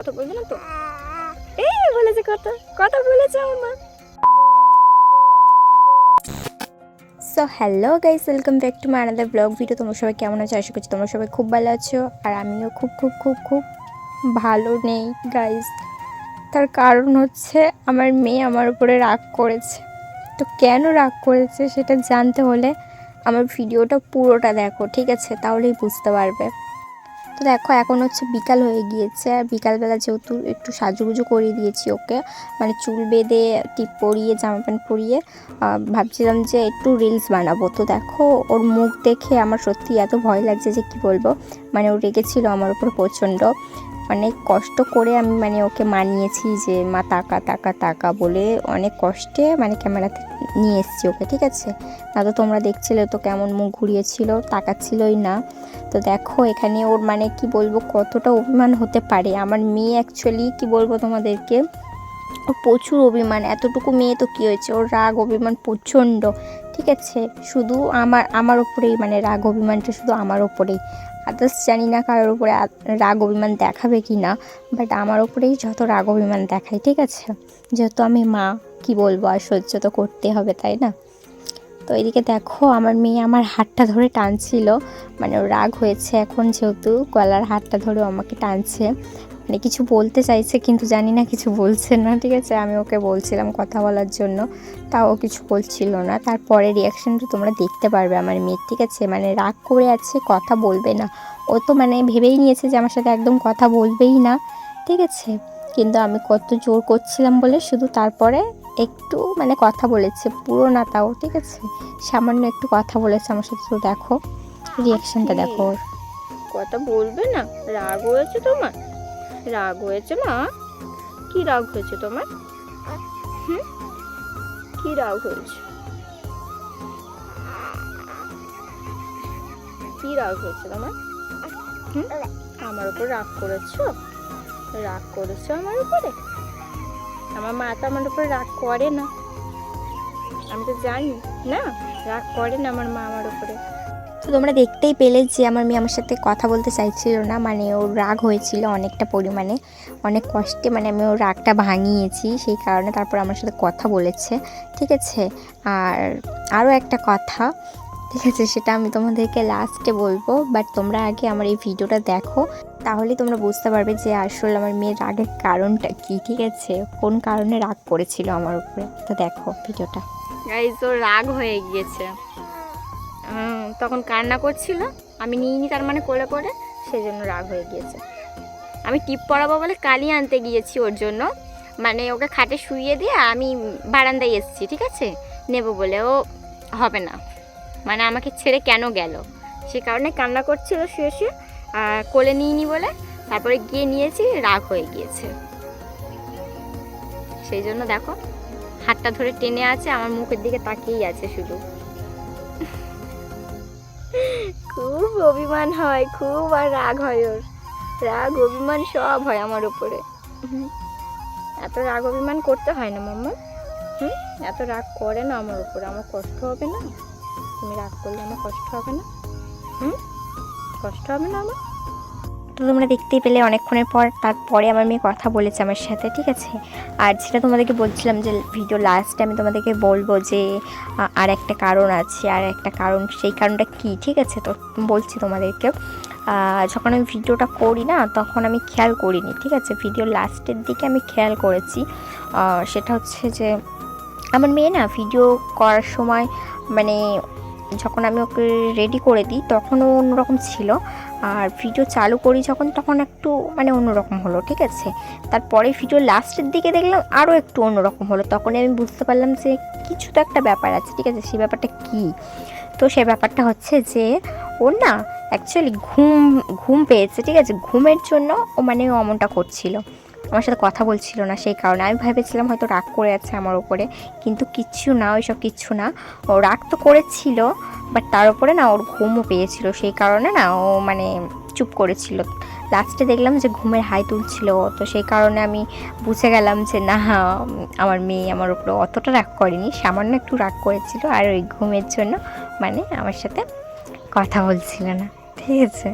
কথা বলবে না তো? এই বলেছে কথা কথা বলেছে আমার মা। So hello guys, welcome back to my another blog video. তোমরা সবাই কেমন আছো? আশা করছি তোমরা সবাই খুব ভালো আছো, আর আমিও খুব খুব খুব খুব ভালো নেই গাইস। তার কারণ হচ্ছে আমার মেয়ে আমার উপরে রাগ করেছে। তো কেন রাগ করেছে সেটা জানতে হলে আমার ভিডিওটা পুরোটা দেখো, ঠিক আছে? তাহলেই বুঝতে পারবে। তো দেখো, এখন হচ্ছে বিকাল হয়ে গিয়েছে, আর বিকালবেলা যেহেতু একটু সাজুগুজু করিয়ে দিয়েছি ওকে, মানে চুল বেঁধে টিপ পরিয়ে জামা প্যান্ট পরিয়ে ভাবছিলাম যে একটু রিলস বানাবো। তো দেখো, ওর মুখ দেখে আমার সত্যি এত ভয় লাগছে যে কি বলবো। মানে ও রেগেছিল আমার উপর প্রচণ্ড, অনেক কষ্ট করে আমি মানে ওকে মানিয়েছি যে মা তাকা তাকা তাকা বলে, অনেক কষ্টে মানে ক্যামেরাতে নিয়ে এসেছি ওকে, ঠিক আছে? না তো তোমরা দেখছিলে তো কেমন মুখ ঘুরিয়েছিল, তাকাচ্ছিলই না। তো দেখো এখানে ওর মানে কি বলবো কতটা অভিমান হতে পারে আমার মেয়ে। অ্যাকচুয়ালি কি বলবো তোমাদেরকে, ওর প্রচুর অভিমান। এতটুকু মেয়ে তো কী হয়েছে, ওর রাগ অভিমান প্রচণ্ড, ঠিক আছে? শুধু আমার ওপরেই মানে রাগ অভিমানটা শুধু আমার ওপরেই। আদার্স জানি না কারোর উপরে রাগ অভিমান দেখাবে কি না, বাট আমার ওপরেই যত রাগ অভিমান দেখায়, ঠিক আছে? যেহেতু আমি মা, কি বলবো, আর সহ্য তো করতে হবে, তাই না? তো এদিকে দেখো, আমার মেয়ে আমার হাতটা ধরে টানছিল, মানে ওর রাগ হয়েছে এখন, যেহেতু গলার হাতটা ধরে আমাকে টানছে, মানে কিছু বলতে চাইছে কিন্তু জানি না কিছু বলছে না, ঠিক আছে? আমি ওকে বলছিলাম কথা বলার জন্য, তাও কিছু বলছিল না। তারপরে রিয়াকশানটা তোমরা দেখতে পারবে আমার মেয়ের, ঠিক আছে? মানে রাগ করে আছে, কথা বলবে না। ও তো মানে ভেবেই নিয়েছে যে আমার সাথে একদম কথা বলবেই না, ঠিক আছে? কিন্তু আমি কত জোর করছিলাম বলে শুধু তারপরে একটু মানে কথা বলেছে, পুরো না তাও, ঠিক আছে? সামান্য একটু কথা বলেছে আমার সাথে। তো দেখো রিয়াকশানটা দেখো। কথা বলবে না? রাগ হয়েছে তোমার? রাগ হয়েছে মা? কি রাগ হয়েছে তোমার? কি রাগ হয়েছে? কি রাগ হয়েছে তোমার? আমার উপর রাগ করেছো? রাগ করেছো আমার উপরে? আমার মা তো আমার উপরে রাগ করে না, আমি তো জানি না, রাগ করে না আমার মা আমার উপরে। তো তোমরা দেখতেই পেলে যে আমার মেয়ে আমার সাথে কথা বলতে চাইছিল না, মানে ওর রাগ হয়েছিল অনেকটা পরিমাণে, অনেক কষ্টে মানে আমি ওর রাগটা ভাঙিয়েছি, সেই কারণে তারপর আমার সাথে কথা বলেছে, ঠিক আছে? আর আরও একটা কথা, ঠিক আছে, সেটা আমি তোমাদেরকে লাস্টে বলবো, বাট তোমরা আগে আমার এই ভিডিওটা দেখো, তাহলেই তোমরা বুঝতে পারবে যে আসলে আমার মেয়ের রাগের কারণটা কি, ঠিক আছে? কোন কারণে রাগ করেছিল আমার উপরে। তো দেখো ভিডিওটা। গাইস, ওর রাগ হয়ে গিয়েছে, তখন কান্না করছিল, আমি নিইনি তার মানে কোলে করে, সেই জন্য রাগ হয়ে গিয়েছে। আমি টিপ পরাবো বলে কালি আনতে গিয়েছি ওর জন্য, মানে ওকে খাটে শুইয়ে দিয়ে আমি বারান্দায় এসেছি, ঠিক আছে, নেব বলে। ও হবে না, মানে আমাকে ছেড়ে কেন গেল, সে কারণে কান্না করছিল শুয়ে শুয়ে, কোলে নিইনি বলে তারপরে গিয়ে নিয়েছি, রাগ হয়ে গিয়েছে। সেই জন্য দেখো হাতটা ধরে টেনে আছে, আমার মুখের দিকে তাকিয়েই আছে শুধু। খুব অভিমান হয়, খুব, আর রাগ হয় ওর, রাগ অভিমান সব হয় আমার উপরে। এত রাগ অভিমান করতে হয় না মাম্মা, এত রাগ করে না আমার উপরে, আমার কষ্ট হবে না? তুমি রাগ করলে আমার কষ্ট হবে না? কষ্ট হবে না আমার? তো তোমরা দেখতেই পেলে অনেকক্ষণের পর, তারপরে আমার মেয়ে কথা বলেছে আমার সাথে, ঠিক আছে? আর যেটা তোমাদেরকে বলছিলাম যে ভিডিও লাস্টে আমি তোমাদেরকে বলবো যে আর একটা কারণ আছে, আর একটা কারণ, সেই কারণটা কী, ঠিক আছে? তো বলছি তোমাদেরকে, যখন আমি ভিডিওটা করি না তখন আমি খেয়াল করিনি, ঠিক আছে? ভিডিও লাস্টের দিকে আমি খেয়াল করেছি। সেটা হচ্ছে যে আমার মেয়ে না ভিডিও করার সময়, মানে যখন আমি ওকে রেডি করে দিই তখনও অন্যরকম ছিল, আর ভিডিও চালু করি যখন তখন একটু মানে অন্যরকম হলো, ঠিক আছে? তারপরে ভিডিও লাস্টের দিকে দেখলাম আরও একটু অন্যরকম হলো, তখনই আমি বুঝতে পারলাম যে কিছু তো একটা ব্যাপার আছে, ঠিক আছে? সেই ব্যাপারটা কী? তো সেই ব্যাপারটা হচ্ছে যে ওর না অ্যাকচুয়ালি ঘুম পেয়েছে, ঠিক আছে? ঘুমের জন্য ও মানে অমনটা করছিল, আমার সাথে কথা বলছিল না, সেই কারণে আমি ভেবেছিলাম হয়তো রাগ করে আছে আমার ওপরে, কিন্তু কিচ্ছু না, ওইসব কিচ্ছু না। ও রাগ তো করেছিল, বাট তার উপরে না ওর ঘুমও পেয়েছিল, সেই কারণে না ও মানে চুপ করেছিল। লাস্টে দেখলাম যে ঘুমের হাই তুলছিল, তো সেই কারণে আমি বুঝে গেলাম যে না, আমার মেয়ে আমার উপরে অতটা রাগ করেনি, সামান্য একটু রাগ করেছিল, আর ওই ঘুমের জন্য মানে আমার সাথে কথা বলছিল না, ঠিক আছে?